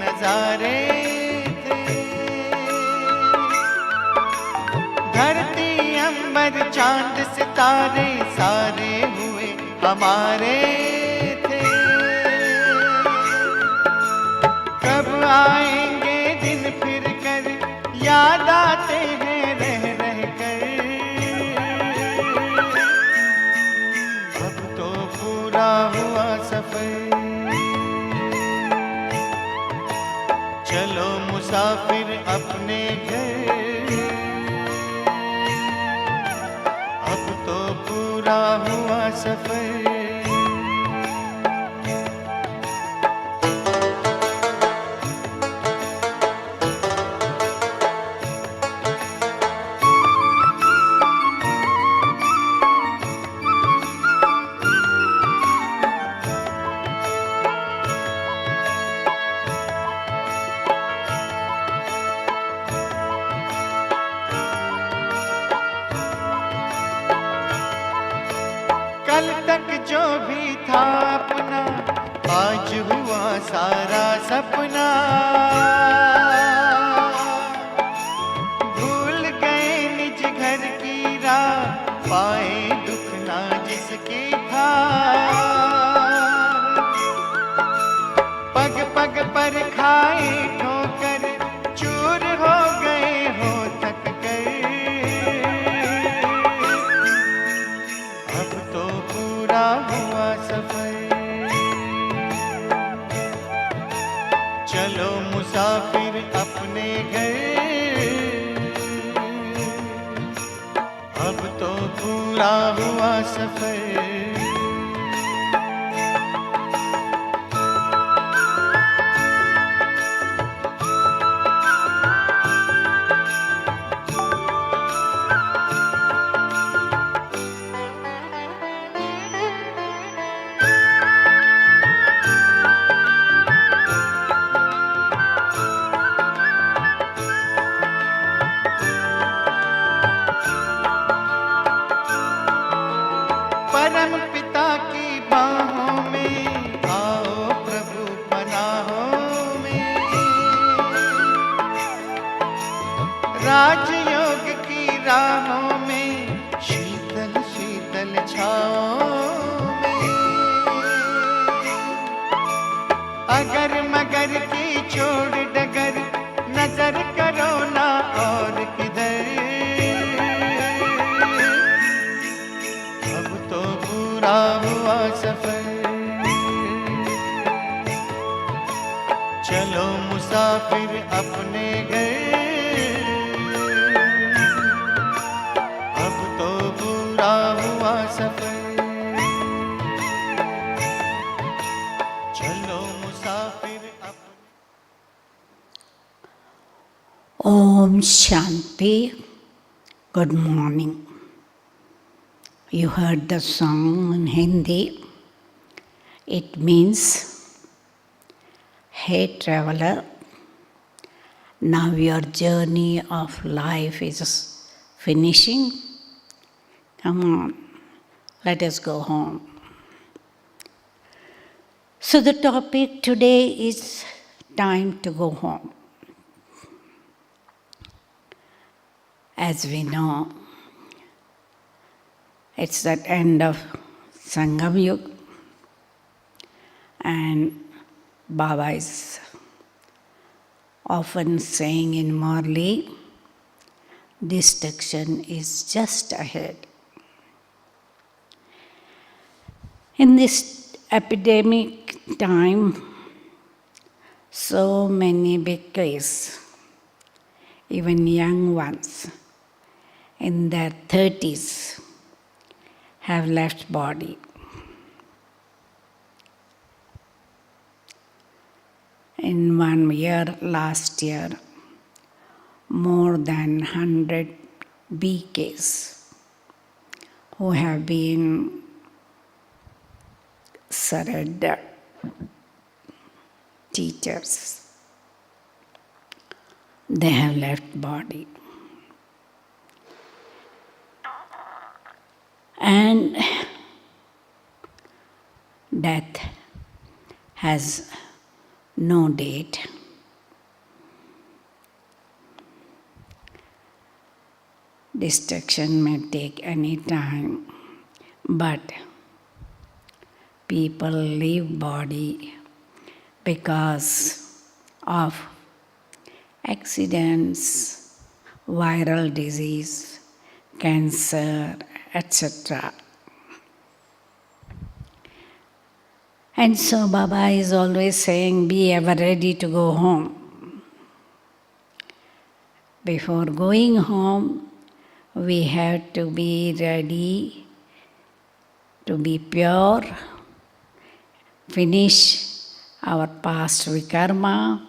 नजारे थे। धरती अंबर चांद सितारे सारे हुए हमारे थे। कब आएंगे दिन फिर कर, याद आते हैं रह रह कर। अब तो पूरा हुआ सफर, चलो मुसाफिर अपने घर। अब तो पूरा हुआ सफर। कल तक जो भी था अपना, आज हुआ सारा सपना। भूल गए निज घर की राह, पाए दुख ना जिसकी था। पग पग पर खाए ठोकर, चूर हो गए हो थक कर। अब तो पूरा हुआ सफर, चलो मुसाफिर अपने घर। अब तो पूरा हुआ सफर। परम पिता की बाहों में आओ प्रभु पनाहों में। राजयोग की राहों में, शीतल शीतल छाओं में। अगर मगर की छोड़ डगर, नजर करो ना और किधर। पूरा हुआ सफर, चलो मुसाफिर अपने घर। अब तो पूरा हुआ सफर, चलो मुसाफिर अपने। Om Shanti. Good morning. You heard the song in Hindi. It means, hey traveler, now your journey of life is finishing. Come on, let us go home. So the topic today is time to go home. As we know, it's the end of Sangam Yuga, and Baba is often saying in Morley, destruction is just ahead. In this epidemic time, so many babies, even young ones in their 30s, have left body. In 1 year, last year, more than 100 BKs who have been surrendered, teachers, they have left body. And death has no date, Destruction may take any time, but people leave body because of accidents, viral disease, cancer, etc. And so Baba is always saying, be ever ready to go home. Before going home, we have to be ready to be pure, finish our past vikarma,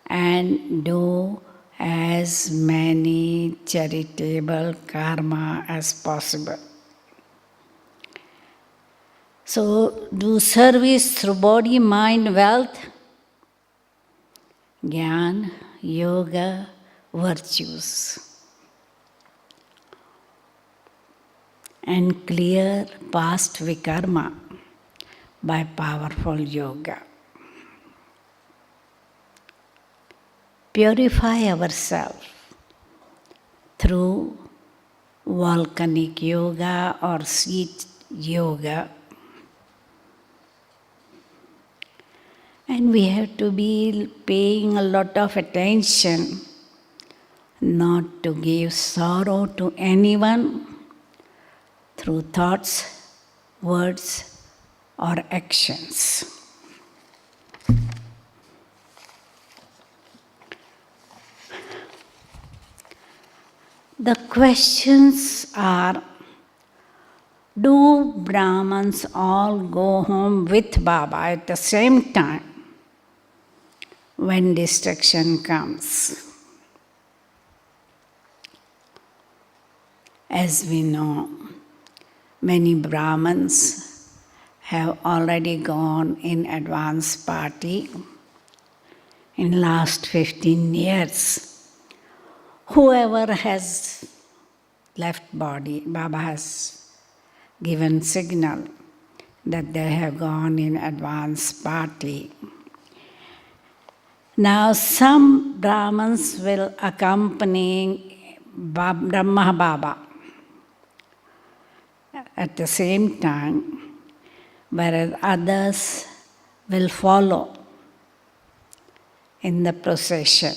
and do as many charitable karma as possible. So, do service through body, mind, wealth, jnana, yoga, virtues. And clear past vikarma by powerful yoga. Purify ourselves through volcanic yoga or seat yoga. And we have to be paying a lot of attention not to give sorrow to anyone through thoughts, words, or actions. The questions are, do Brahmins all go home with Baba at the same time when destruction comes? As we know, many Brahmins have already gone in advance party in last 15 years. Whoever has left body, Baba has given signal that they have gone in advance party. Now some Brahmins will accompany Brahma Baba at the same time, whereas others will follow in the procession.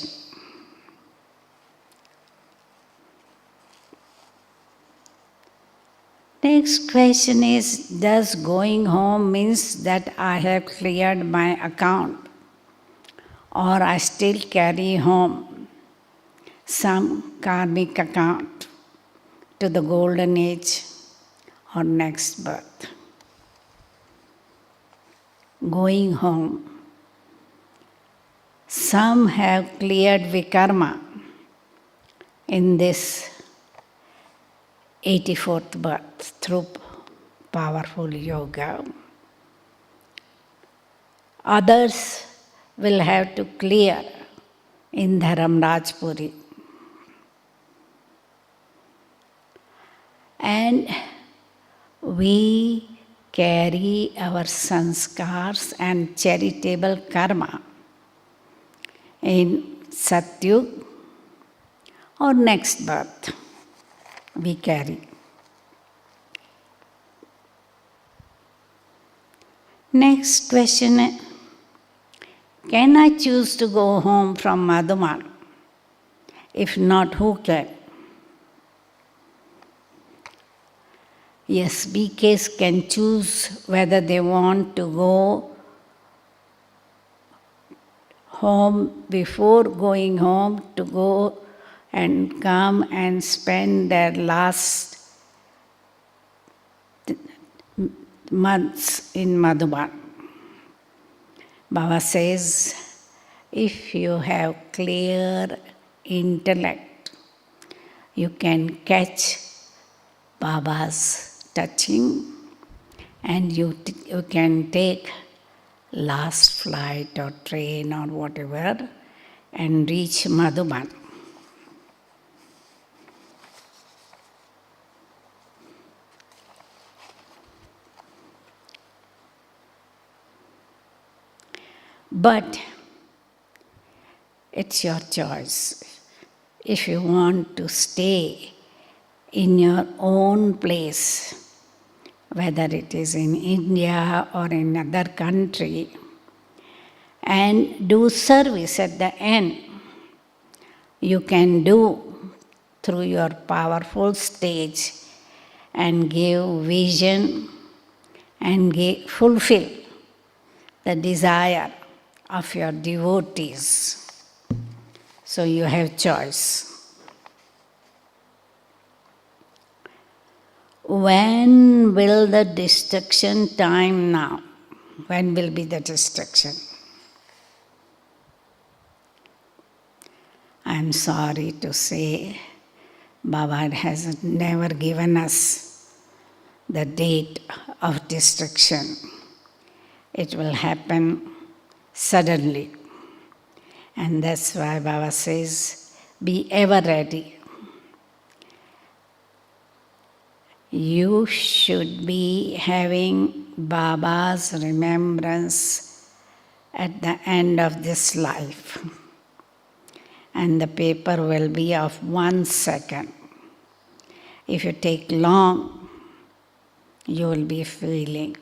Next question is, does going home means that I have cleared my account, or I still carry home some karmic account to the golden age or next birth? Going home. Some have cleared vikarma in this 84th birth through powerful yoga. Others will have to clear in Dharamrajpuri. And we carry our sanskars and charitable karma in Satyug or next birth. We carry. Next question, can I choose to go home from Madhuman? If not, who can? Yes, BKs can choose whether they want to go home before going home, to go and come and spend their last months in Madhuban. Baba says, if you have clear intellect, you can catch Baba's touching and you can take last flight or train or whatever and reach Madhuban. But it's your choice. If you want to stay in your own place, whether it is in India or in another country, and do service at the end. You can do through your powerful stage and give vision and fulfill the desire of your devotees. So you have choice. When will the destruction time now? When will be the destruction? I am sorry to say, Baba has never given us the date of destruction. It will happen suddenly. And that's why Baba says, be ever ready. You should be having Baba's remembrance at the end of this life. And the paper will be of 1 second. If you take long, you will be feeling.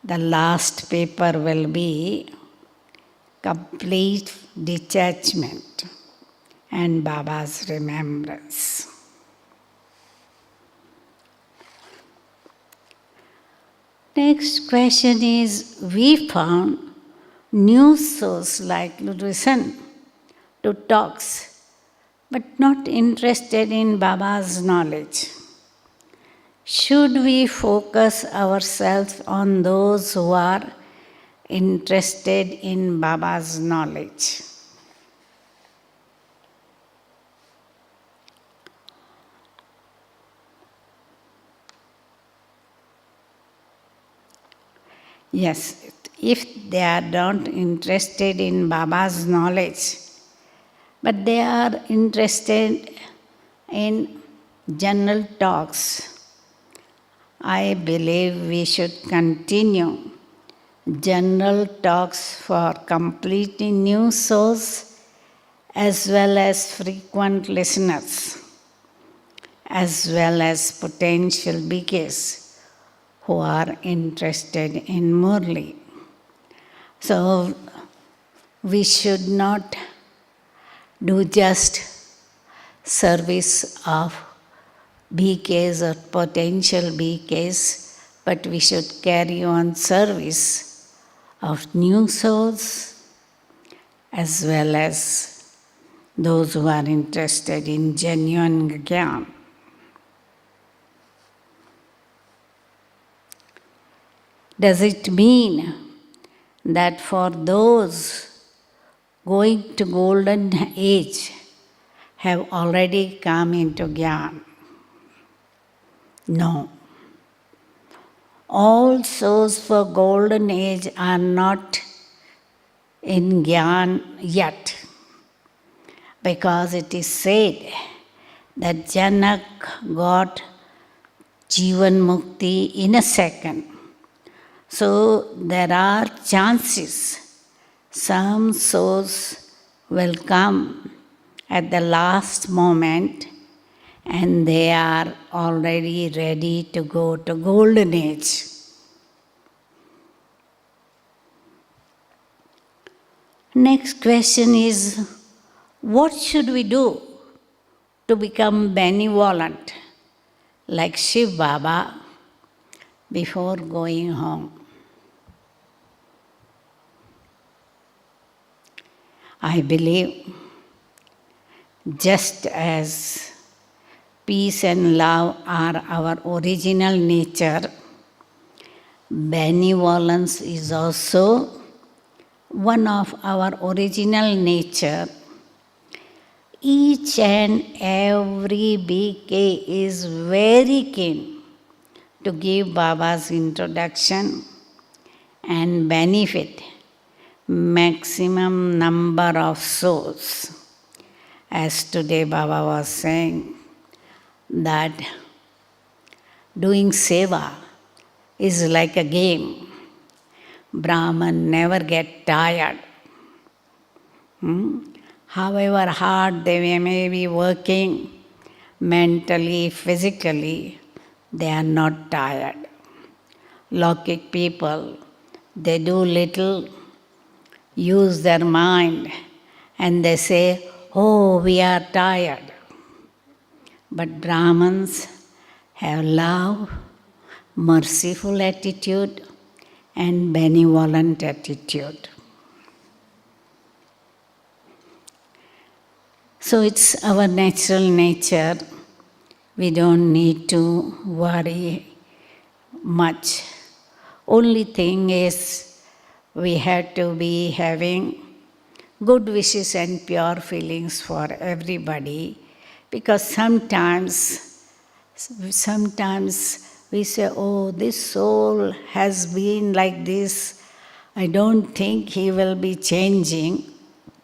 The last paper will be complete detachment and Baba's remembrance. Next question is, we found new souls like to listen to talks, but not interested in Baba's knowledge. Should we focus ourselves on those who are interested in Baba's knowledge? Yes, if they are not interested in Baba's knowledge, but they are interested in general talks, I believe we should continue general talks for completely new souls as well as frequent listeners, as well as potential beginners who are interested in Murli. So we should not do just service of BKs or potential BKs, but we should carry on service of new souls as well as those who are interested in genuine Gyan. Does it mean that for those going to golden age have already come into Gyan? No. All souls for golden age are not in Gyan yet, because it is said that Janak got Jivan Mukti in a second. So there are chances some souls will come at the last moment and they are already ready to go to golden age. Next question is, what should we do to become benevolent like Shiv Baba before going home? I believe just as peace and love are our original nature, benevolence is also one of our original nature. Each and every BK is very keen to give Baba's introduction and benefit maximum number of souls. As today Baba was saying, that doing seva is like a game. Brahman never get tired. However hard they may be working, mentally, physically, they are not tired. Lokik people, they do little, use their mind, and they say, oh, we are tired. But Brahmins have love, merciful attitude, and benevolent attitude. So it's our natural nature. We don't need to worry much. Only thing is, we have to be having good wishes and pure feelings for everybody, because sometimes we say, oh, this soul has been like this, I don't think he will be changing.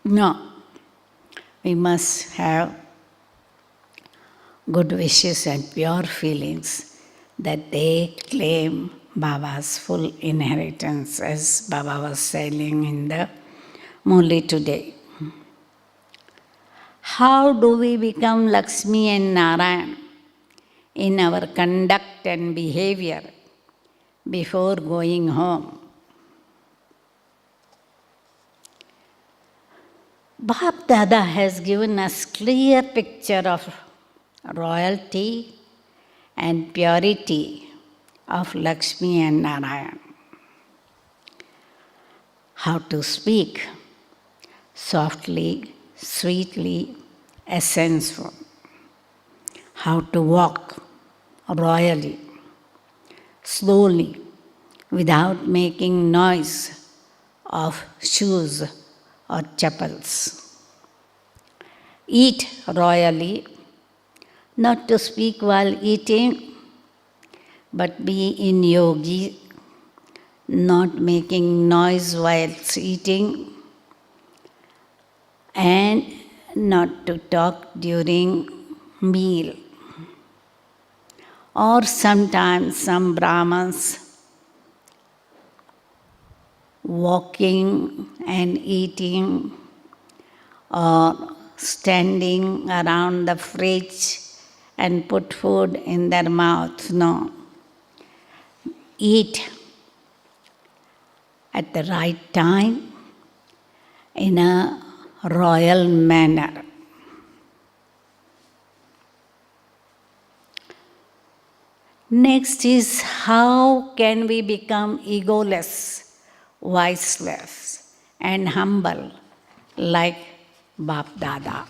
No, we must have good wishes and pure feelings that they claim Baba's full inheritance, as Baba was saying in the Murli today. How do we become Lakshmi and Narayan in our conduct and behavior before going home? Bap Dada has given us clear picture of royalty and purity of Lakshmi and Narayan. How to speak softly, sweetly, essential. How to walk royally, slowly, without making noise of shoes or chappals. Eat royally, not to speak while eating, but be in yogi, not making noise whilst eating, and not to talk during meal. Or sometimes some Brahmins walking and eating or standing around the fridge and put food in their mouth. No. Eat at the right time in a royal manner. Next is, how can we become egoless, voiceless, and humble like Bap Dada?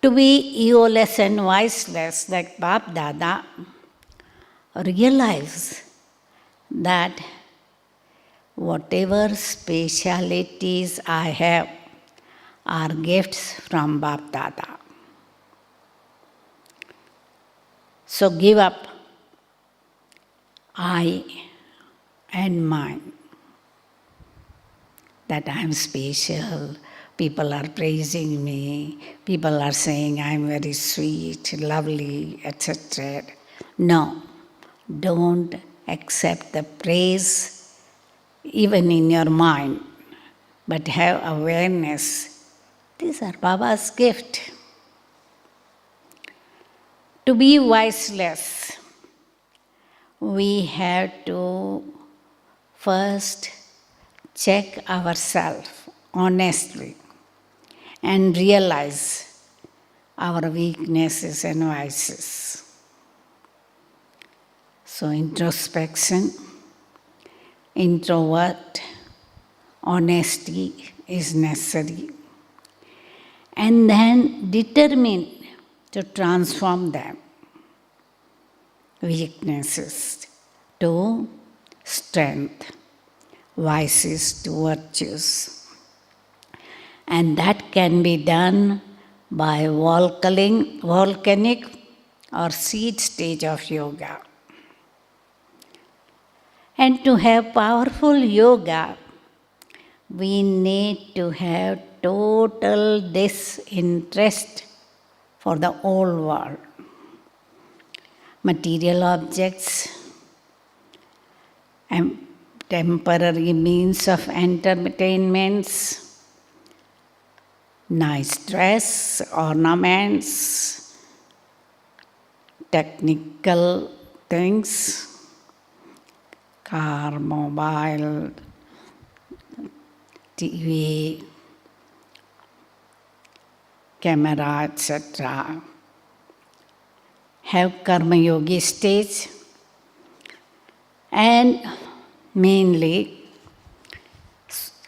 To be egoless and voiceless like Bap Dada, realize that whatever specialities I have are gifts from Bap Dada. So give up I and mine, that I am special, people are praising me, people are saying I am very sweet, lovely, etc. No, don't accept the praise even in your mind, but have awareness. These are Baba's gift. To be voiceless, we have to first check ourselves honestly and realize our weaknesses and vices. So introspection, introvert, honesty is necessary. And then determine to transform them, weaknesses to strength, vices to virtues. And that can be done by volcanic or seed stage of yoga. And to have powerful yoga, we need to have total disinterest for the whole world. Material objects and temporary means of entertainments, nice dress, ornaments, technical things, car, mobile, TV, camera, etc. Have Karma Yogi stage, and mainly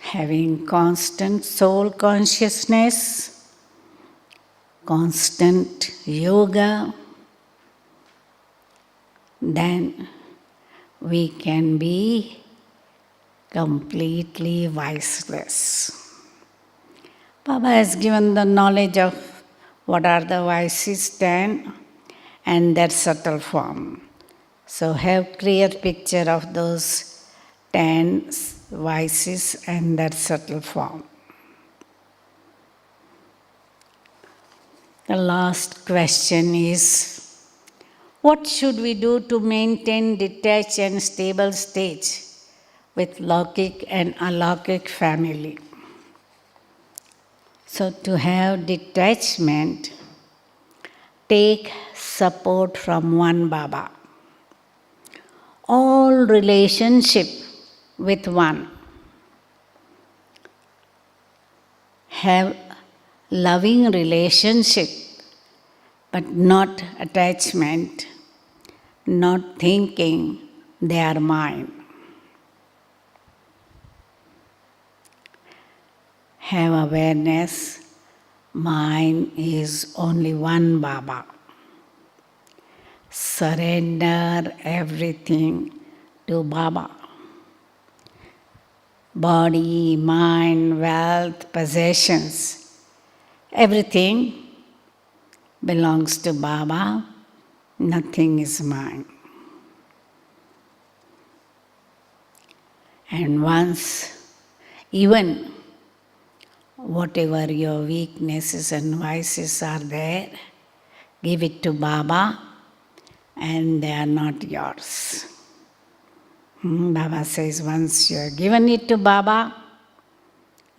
having constant soul consciousness, constant yoga, then we can be completely viceless. Baba has given the knowledge of what are the vices 10 and their subtle form. So have clear picture of those 10 vices and their subtle form. The last question is, what should we do to maintain detached and stable stage with Lokik and Alokik family? So to have detachment, take support from one Baba. All relationship with one. Have loving relationship, but not attachment, not thinking they are mine. Have awareness, mine is only one Baba. Surrender everything to Baba. Body, mind, wealth, possessions, everything belongs to Baba, nothing is mine. And once, even whatever your weaknesses and vices are there, give it to Baba, and they are not yours. Baba says, once you have given it to Baba,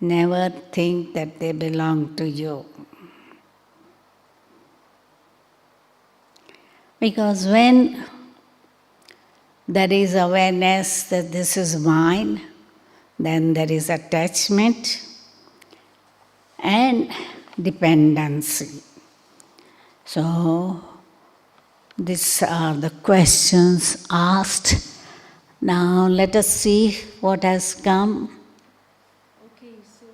never think that they belong to you. Because when there is awareness that this is mine, then there is attachment and dependency. So, these are the questions asked. Now let us see what has come. Okay, so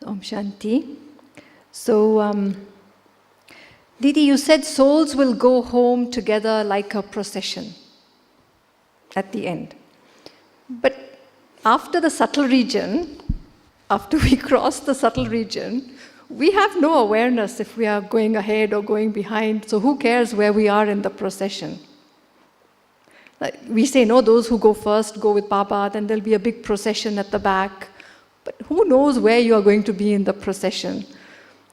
Om Shanti. So, Didi, you said souls will go home together like a procession at the end. But after the subtle region, after we cross the subtle region, we have no awareness if we are going ahead or going behind. So who cares where we are in the procession? Like we say, no, those who go first go with Baba, then there'll be a big procession at the back. But who knows where you are going to be in the procession?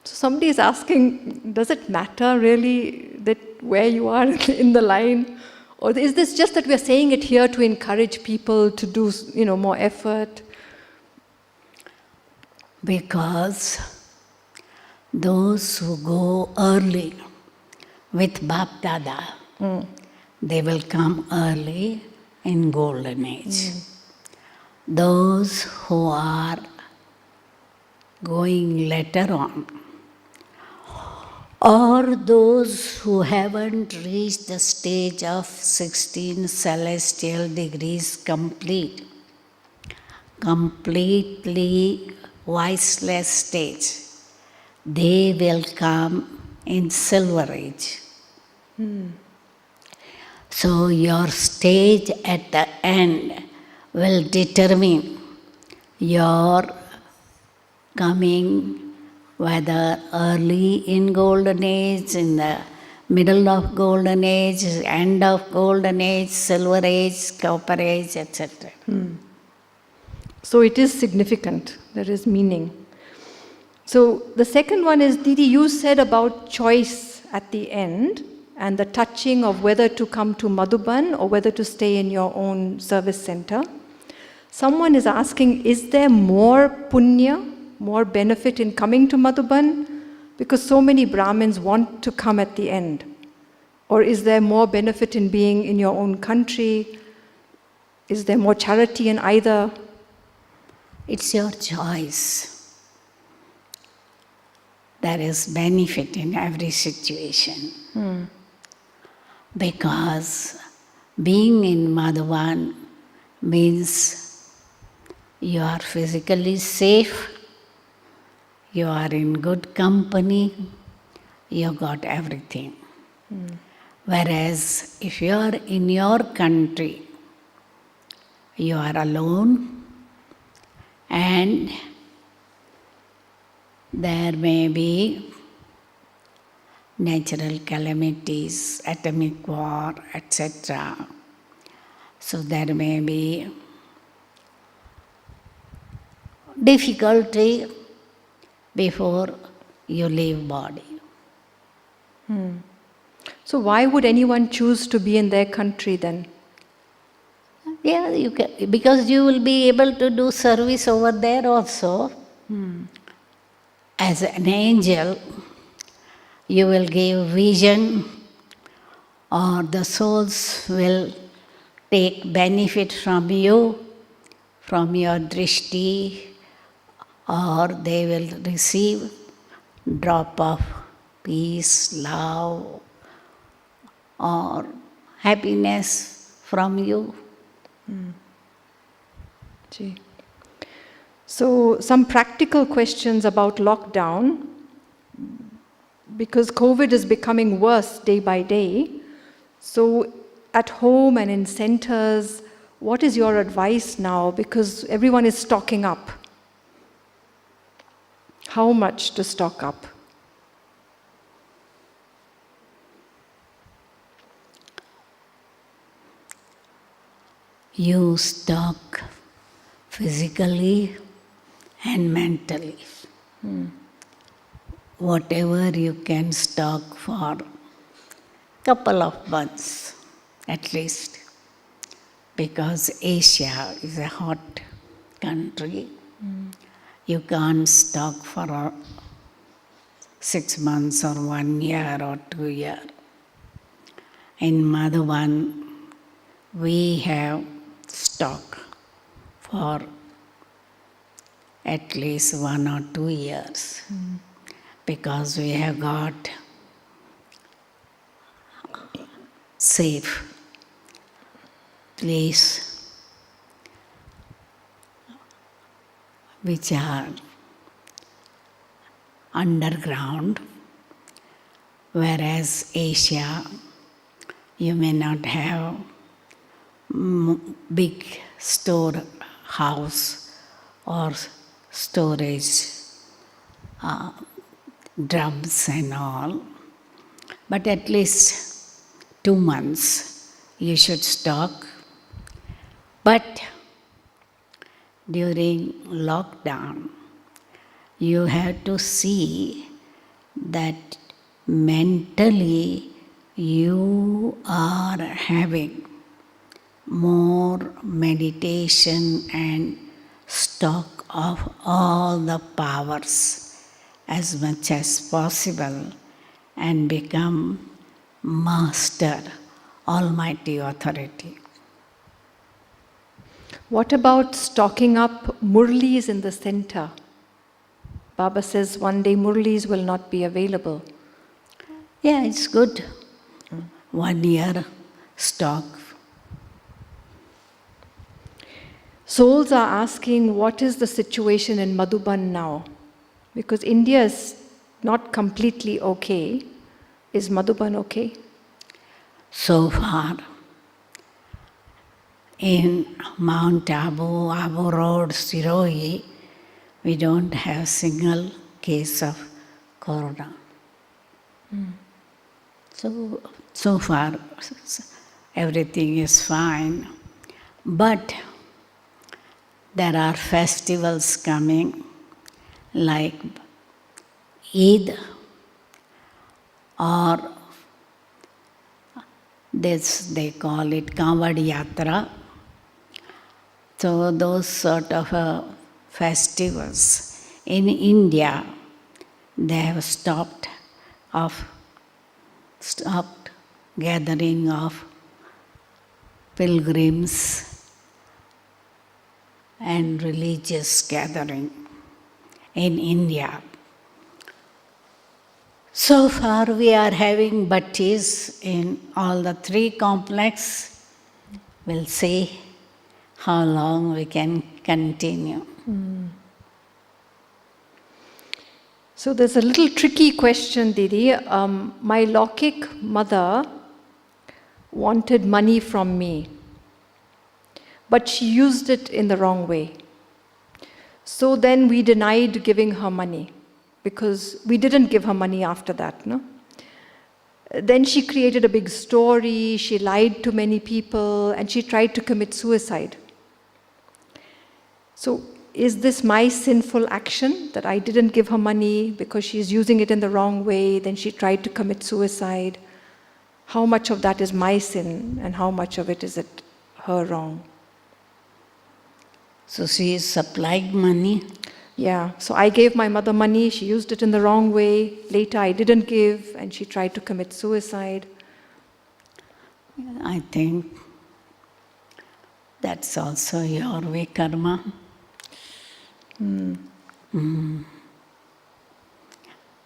So somebody is asking, does it matter really that where you are in the line? Or is this just that we are saying it here to encourage people to do, more effort? Because those who go early with Bap Dada, they will come early in golden age. Those who are going later on, or those who haven't reached the stage of 16 celestial degrees completely viceless stage, they will come in silver age. So your stage at the end will determine your coming, whether early in golden age, in the middle of golden age, end of golden age, silver age, copper age, etc. So it is significant, there is meaning. So the second one is, Didi, you said about choice at the end and the touching of whether to come to Madhuban or whether to stay in your own service center. Someone is asking, is there more punya, more benefit in coming to Madhuban? Because so many Brahmins want to come at the end. Or is there more benefit in being in your own country? Is there more charity in either? It's your choice. There is benefit in every situation. Because being in Madhuban means you are physically safe, you are in good company, you got everything. Whereas if you are in your country, you are alone and there may be natural calamities, atomic war, etc. So there may be difficulty before you leave body. So why would anyone choose to be in their country then? Yeah, you can, because you will be able to do service over there also. As an angel, you will give vision, or the souls will take benefit from you, from your drishti, or they will receive drop of peace, love, or happiness from you. Gee. So some practical questions about lockdown. Because COVID is becoming worse day by day, so at home and in centers, what is your advice now? Because everyone is stocking up. How much to stock up? You stock physically and mentally. Whatever you can stock for couple of months at least, because Asia is a hot country. You can't stock for 6 months or 1 year or 2 years. In Madhuban, we have stock for at least 1 or 2 years. Because we have got safe place which are underground, whereas Asia you may not have big storehouse or storage drums and all, but at least 2 months you should stock. But during lockdown, you have to see that mentally you are having more meditation and stock of all the powers as much as possible and become master, almighty authority. What about stocking up murlis in the center? Baba says one day murlis will not be available. Yeah, it's good. 1 year stock. Souls are asking, what is the situation in Madhuban now? Because India is not completely okay. Is Madhuban okay? So far, in Mount Abu, Abu Road, Sirohi, we don't have single case of corona. So far, everything is fine. But there are festivals coming, like Eid or this they call it Kavod Yatra. So those sort of festivals in India, they have stopped gathering of pilgrims and religious gathering in India. So far we are having bhattis in all the three complexes. We'll see how long we can continue. So there's a little tricky question, Didi. My Lokik mother wanted money from me, but she used it in the wrong way. So then we denied giving her money, because we didn't give her money after that, no? Then she created a big story, she lied to many people, and she tried to commit suicide. So is this my sinful action, that I didn't give her money because she's using it in the wrong way, then she tried to commit suicide? How much of that is my sin, and how much of it is it her wrong? So she is supplying money. Yeah, so I gave my mother money, she used it in the wrong way. Later I didn't give, and she tried to commit suicide. I think that's also your way karma.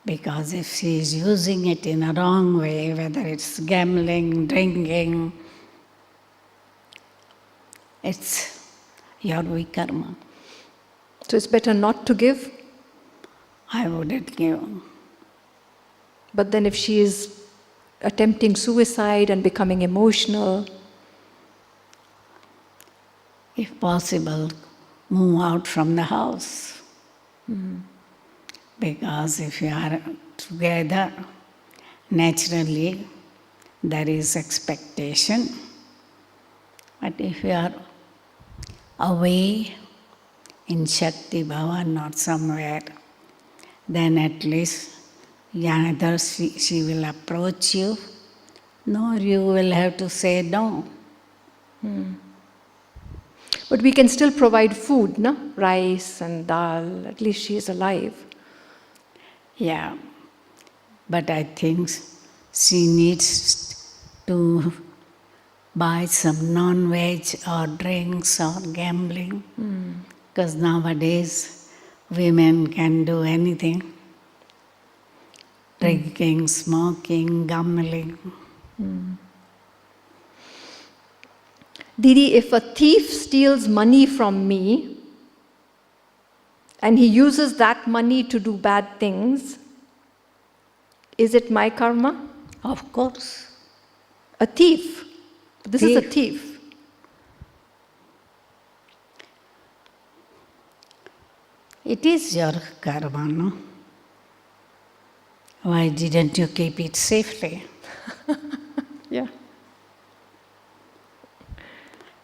Because if she is using it in a wrong way, whether it's gambling, drinking, it's your way karma. So it's better not to give? I wouldn't give. But then if she is attempting suicide and becoming emotional, if possible, move out from the house. Because if you are together, naturally there is expectation. But if you are away in Shakti Bhavan or somewhere, then at least either she will approach you, nor you will have to say no. but we can still provide food, no? Rice and dal, at least she is alive. Yeah, but I think she needs to buy some non-veg or drinks or gambling, because nowadays women can do anything. Drinking, smoking, gambling. Didi, if a thief steals money from me and he uses that money to do bad things, is it my karma? Of course. A thief. This is a thief. It is your karma, no? Why didn't you keep it safely? Yeah.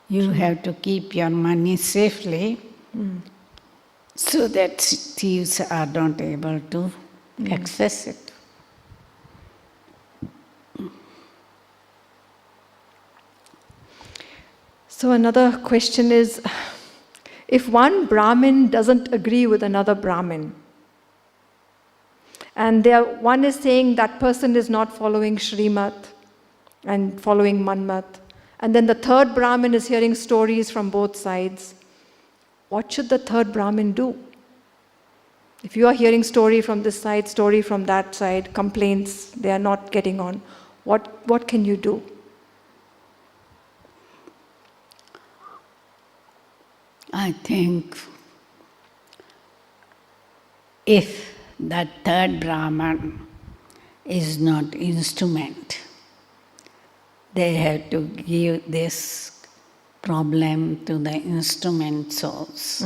You have to keep your money safely so that thieves are not able to access it. So another question is, if one Brahmin doesn't agree with another Brahmin, and one is saying that person is not following Srimat and following Manmat, and then the third Brahmin is hearing stories from both sides, what should the third Brahmin do? If you are hearing story from this side, story from that side, complaints, they are not getting on, what can you do? I think if that third Brahman is not instrument, they have to give this problem to the instrument souls.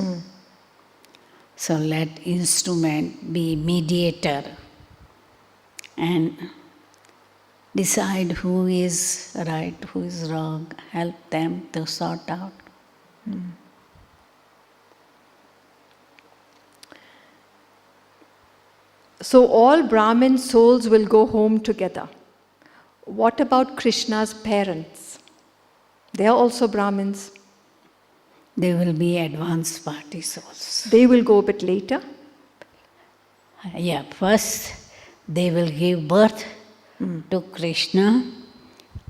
So let instrument be mediator and decide who is right, who is wrong, help them to sort out. So all Brahmin souls will go home together. What about Krishna's parents? They are also Brahmins. They will be advanced party souls. They will go a bit later. Yeah, first they will give birth to Krishna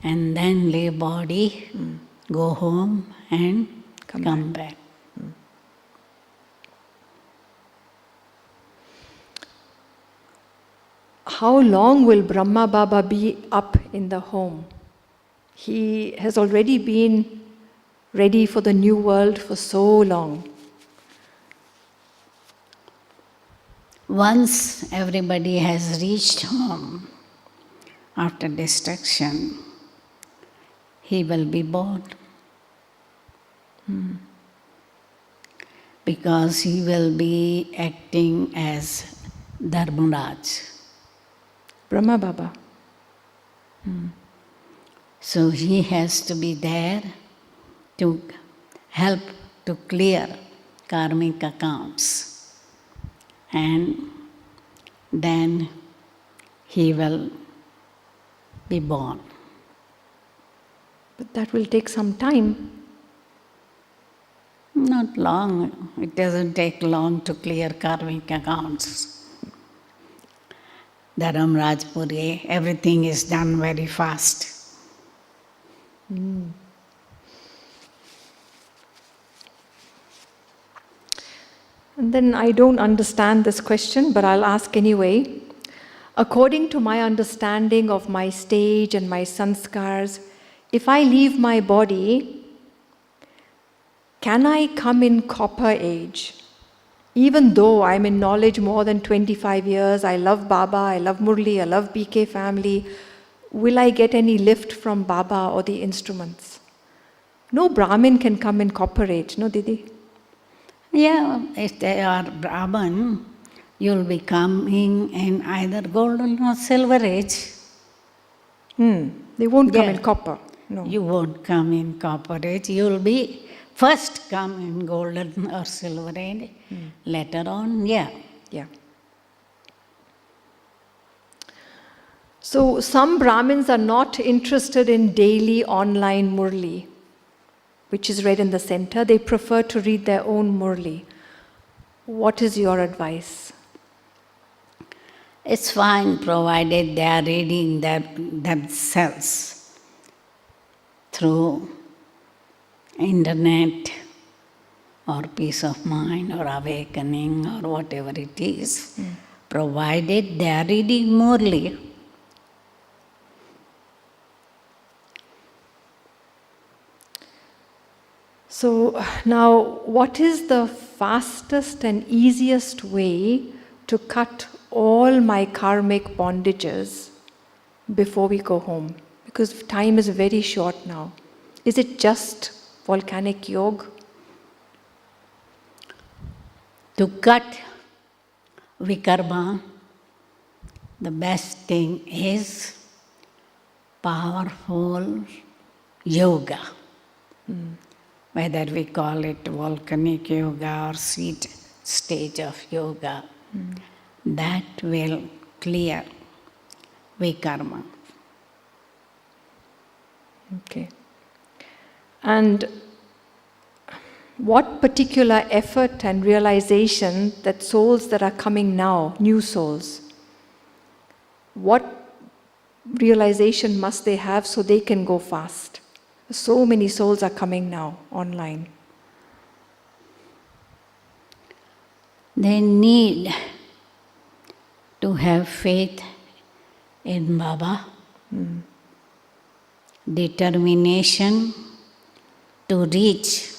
and then leave body, go home and come back. How long will Brahma Baba be up in the home? He has already been ready for the new world for so long. Once everybody has reached home after destruction, he will be born. Because he will be acting as Dharmaraj. Brahma Baba. So he has to be there to help to clear karmic accounts. And then he will be born. But that will take some time. Not long. It doesn't take long to clear karmic accounts. Dharam Rajpuri, everything is done very fast. And then I don't understand this question, but I'll ask anyway. According to my understanding of my stage and my sanskars, if I leave my body, can I come in copper age? Even though I'm in knowledge more than 25 years, I love Baba, I love Murli, I love BK family, will I get any lift from Baba or the instruments? No Brahmin can come in copper age, no Didi? Yeah, if they are Brahman, you'll be coming in either golden or silver age. They won't come in copper, no. You won't come in copper age, you'll be first come in golden or silver age, later on, Yeah. So some Brahmins are not interested in daily online Murli, which is read in the center. They prefer to read their own Murli. What is your advice? It's fine provided they are reading themselves through internet or peace of mind or awakening or whatever it is, provided they are reading Murli. So now, what is the fastest and easiest way to cut all my karmic bondages before we go home? Because time is very short now. Is it just volcanic yoga? To cut vikarma, the best thing is powerful yoga. Whether we call it volcanic yoga or seed stage of yoga, that will clear vikarma. Okay. And what particular effort and realization that souls that are coming now, new souls, what realization must they have so they can go fast? So many souls are coming now online. They need to have faith in Baba, determination to reach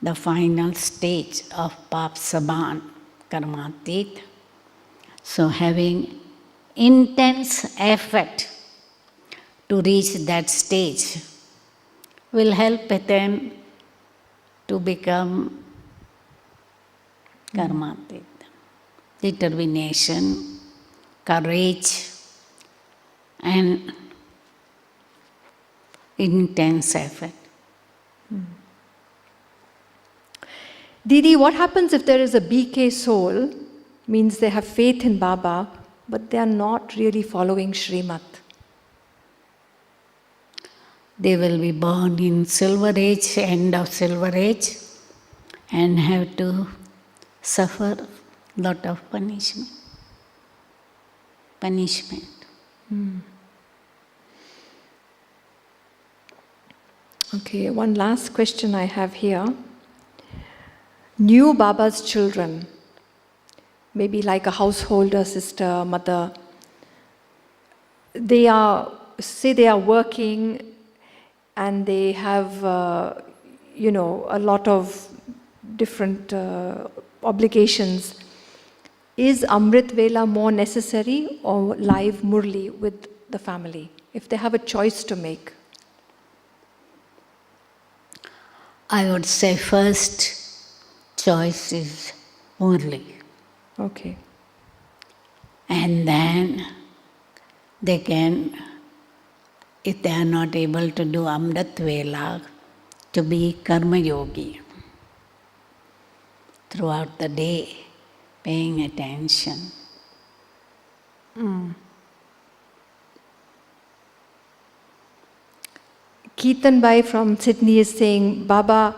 the final stage of Pap Saban, Karmatit. So having intense effort to reach that stage will help them to become Karmatit. Determination, courage, and intense effort. Didi, what happens if there is a BK soul means they have faith in Baba, but they are not really following Srimad. They will be born in Silver Age, end of Silver Age, and have to suffer lot of punishment. Okay, one last question I have here. New Baba's children, maybe like a householder, sister, mother, they are working and they have, a lot of different obligations. Is Amrit Vela more necessary or live Murli with the family, if they have a choice to make? I would say first choice is Murli. Okay. And then they can, if they are not able to do Amrit Vela, to be Karma Yogi. Throughout the day, paying attention. Keetan Bhai from Sydney is saying, Baba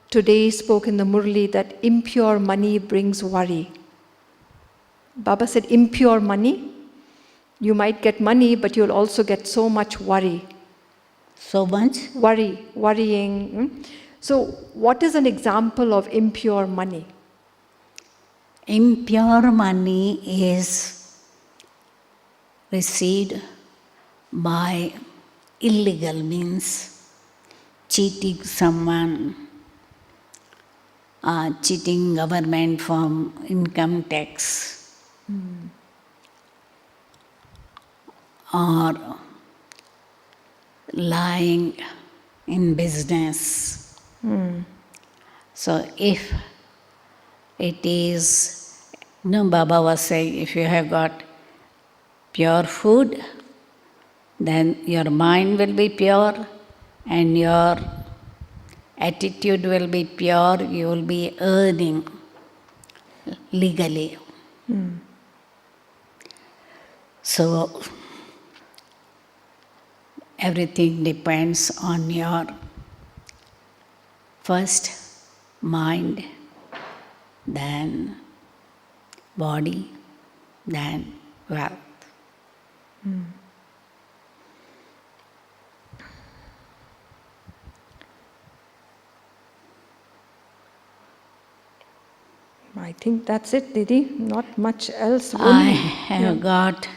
today spoke in the Murli that impure money brings worry. Baba said, impure money? You might get money, but you'll also get so much worry. So much? Worrying. So, what is an example of impure money? Impure money is received by illegal means, cheating someone, cheating government from income tax, or lying in business. So if it is, Baba was saying, if you have got pure food, then your mind will be pure and your attitude will be pure, you will be earning legally. So, everything depends on your first mind, then body, then wealth. I think that's it, Didi. Not much else. I have got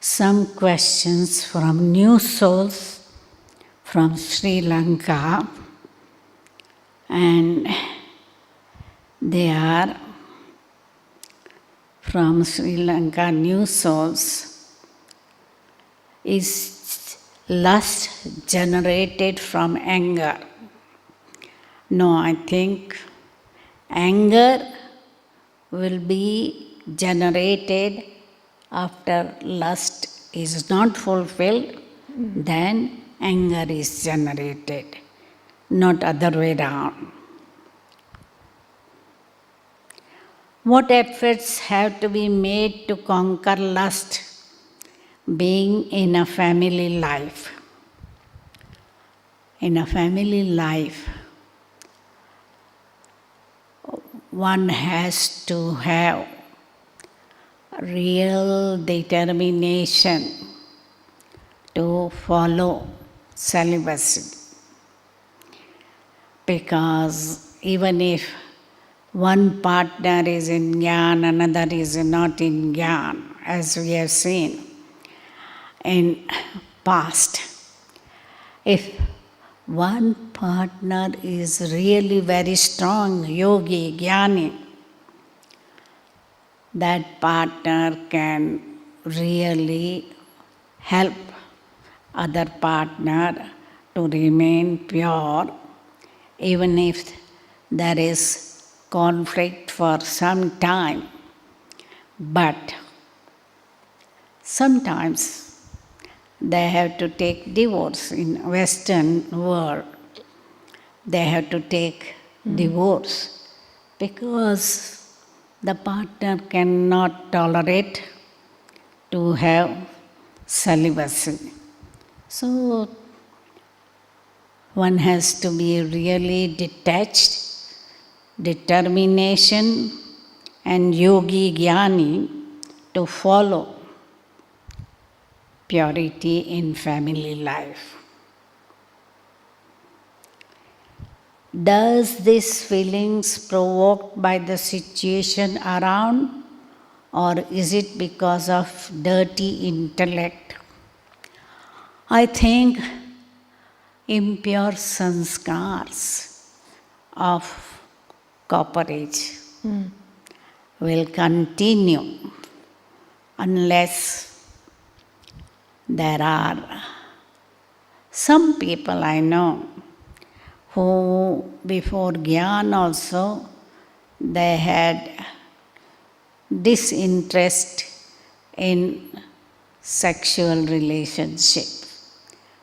some questions from new souls from Sri Lanka, and they are from Sri Lanka new souls. Is lust generated from anger? No, I think anger will be generated after lust is not fulfilled, then anger is generated, not other way around. What efforts have to be made to conquer lust being in a family life? In a family life, one has to have real determination to follow celibacy. Because even if one partner is in Jnana, another is not in Jnana, as we have seen in past, if one partner is really very strong, yogi, jnani, that partner can really help other partner to remain pure, even if there is conflict for some time. But sometimes they have to take divorce. In Western world, they have to take divorce because the partner cannot tolerate to have celibacy. So one has to be really detached, determination and yogi jnani to follow purity in family life. Does these feelings provoked by the situation around, or is it because of dirty intellect? I think impure sanskars of cooperage will continue unless there are some people I know who before Gyan also they had disinterest in sexual relationship.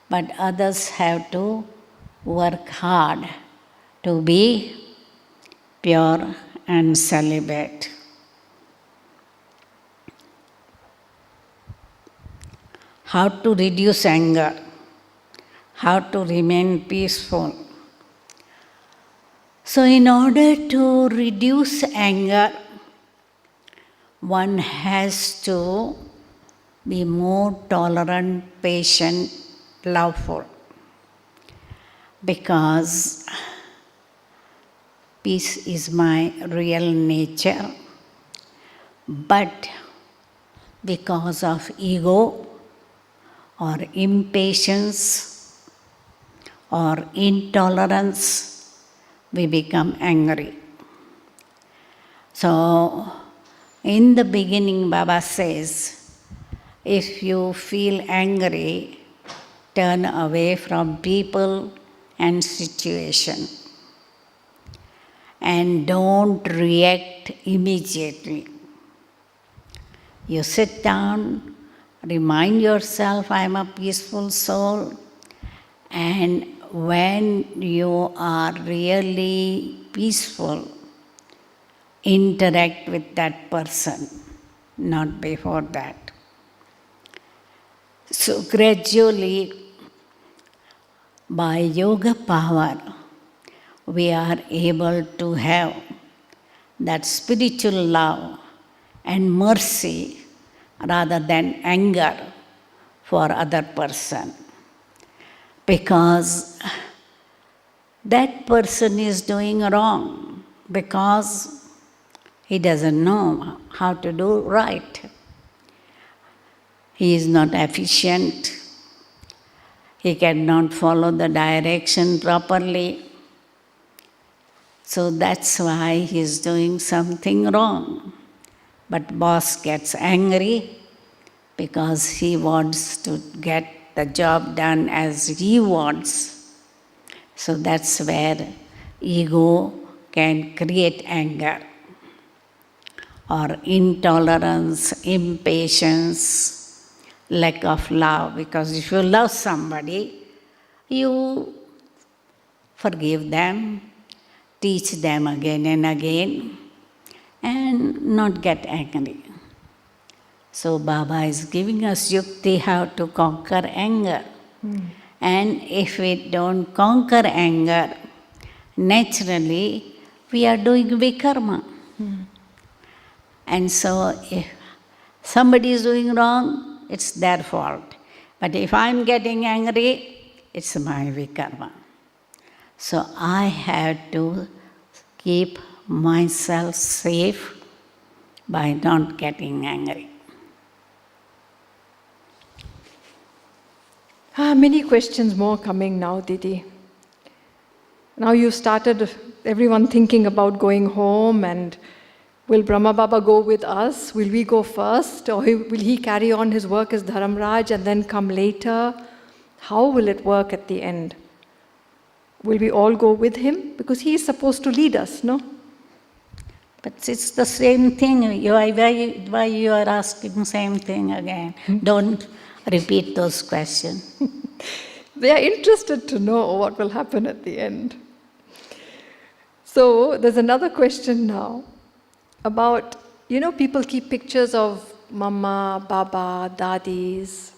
But others have to work hard to be pure and celibate. How to reduce anger, how to remain peaceful. So in order to reduce anger, one has to be more tolerant, patient, loveful. Because peace is my real nature, but because of ego or impatience or intolerance, we become angry. So, in the beginning, Baba says, if you feel angry, turn away from people and situation. And don't react immediately. You sit down, remind yourself, I am a peaceful soul, and when you are really peaceful, interact with that person, not before that. So gradually, by yoga power, we are able to have that spiritual love and mercy rather than anger for other person. Because that person is doing wrong because he doesn't know how to do right. He is not efficient. He cannot follow the direction properly. So that's why he is doing something wrong. But boss gets angry because he wants to get the job done as he wants. So that's where ego can create anger or intolerance, impatience, lack of love. Because if you love somebody, you forgive them, teach them again and again, and not get angry. So Baba is giving us yukti how to conquer anger. And if we don't conquer anger, naturally we are doing vikarma. And so if somebody is doing wrong, it's their fault. But if I'm getting angry, it's my vikarma. So I have to keep myself safe by not getting angry. Many questions more coming now, Didi. Now you started everyone thinking about going home, and will Brahma Baba go with us? Will we go first? Or will he carry on his work as Dharamraj and then come later? How will it work at the end? Will we all go with him? Because he is supposed to lead us, no? But it's the same thing. Why you are asking the same thing again? Don't repeat those questions. They are interested to know what will happen at the end. So there's another question now. about, people keep pictures of mama, baba, dadis.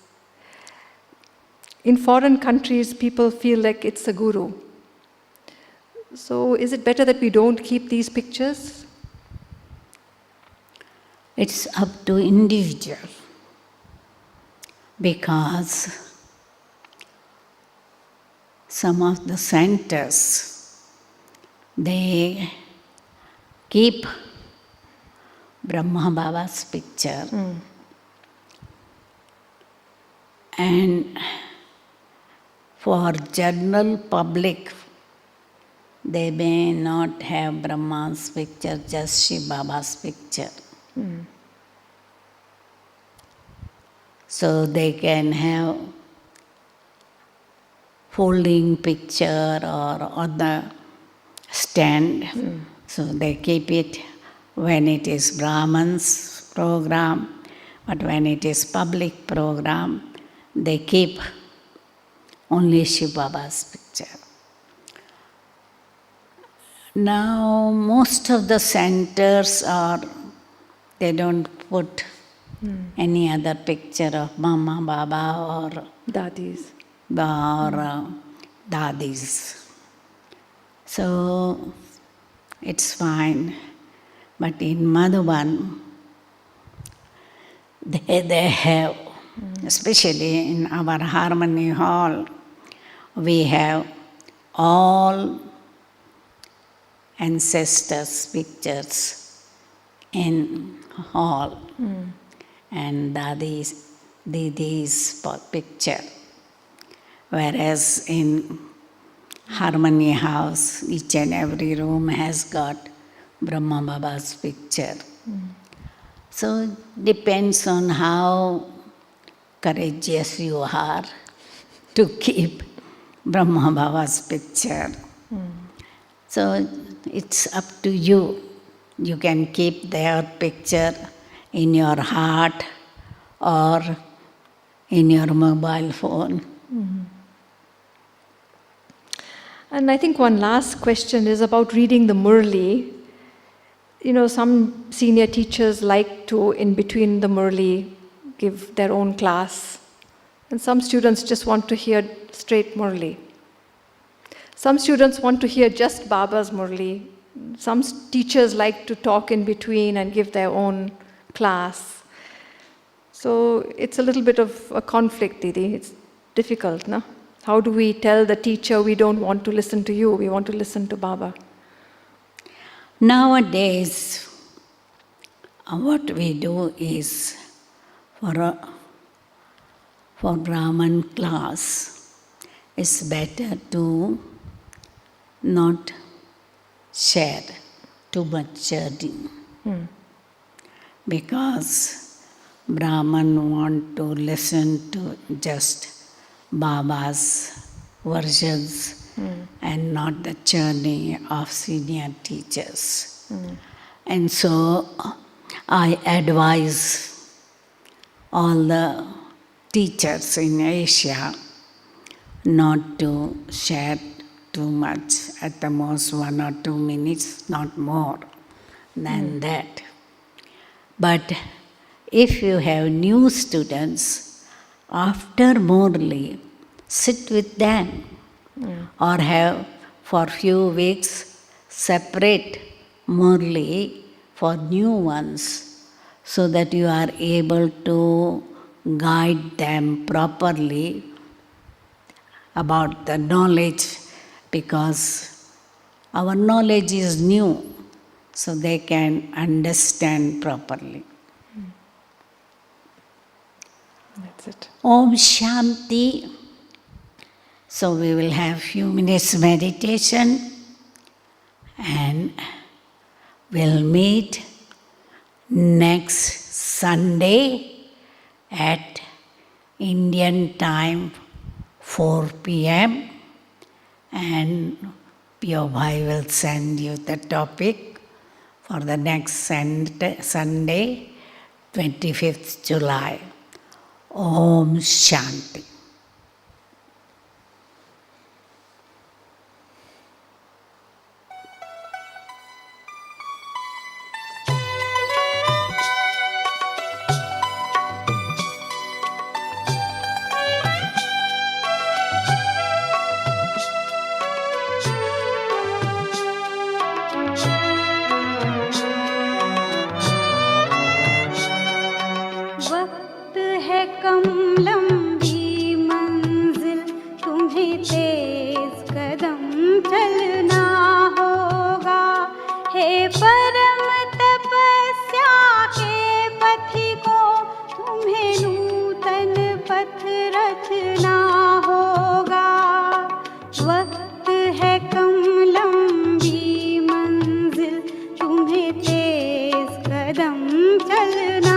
In foreign countries, people feel like it's a guru. So is it better that we don't keep these pictures? It's up to individual, because some of the centers, they keep Brahma Baba's picture, and for general public, they may not have Brahma's picture, just Shiv Baba's picture. So they can have folding picture or on the stand. So they keep it when it is Brahman's program, but when it is public program, they keep only Shiv Baba's picture. Now, most of the centers they don't put any other picture of Mama, Baba or Dadis. Dadis. So, it's fine. But in Madhuban, they have, especially in our Harmony Hall, we have all ancestors' pictures in hall, and Didi's picture. Whereas in Harmony House, each and every room has got Brahma Baba's picture. So depends on how courageous you are to keep Brahma Baba's picture. So it's up to you. You can keep their picture in your heart or in your mobile phone. And I think one last question is about reading the Murli. Some senior teachers like to, in between the Murli, give their own class. And some students just want to hear straight Murli. Some students want to hear just Baba's Murli. Some teachers like to talk in between and give their own class. So it's a little bit of a conflict, Didi. It's difficult, no? How do we tell the teacher we don't want to listen to you, we want to listen to Baba? Nowadays, what we do is, for Brahman class, it's better to not share too much journey. Because Brahman want to listen to just Baba's versions and not the journey of senior teachers. And so I advise all the teachers in Asia not to share too much, at the most 1 or 2 minutes, not more than that. But if you have new students, after Murli, sit with them or have for few weeks separate Murli for new ones, so that you are able to guide them properly about the knowledge, because our knowledge is new, so they can understand properly. That's it. Om Shanti. So we will have few minutes meditation and we'll meet next Sunday at Indian time 4 p.m. and Pio Bhai will send you the topic for the next Sunday, 25th July. Om Shanti. कदम चलना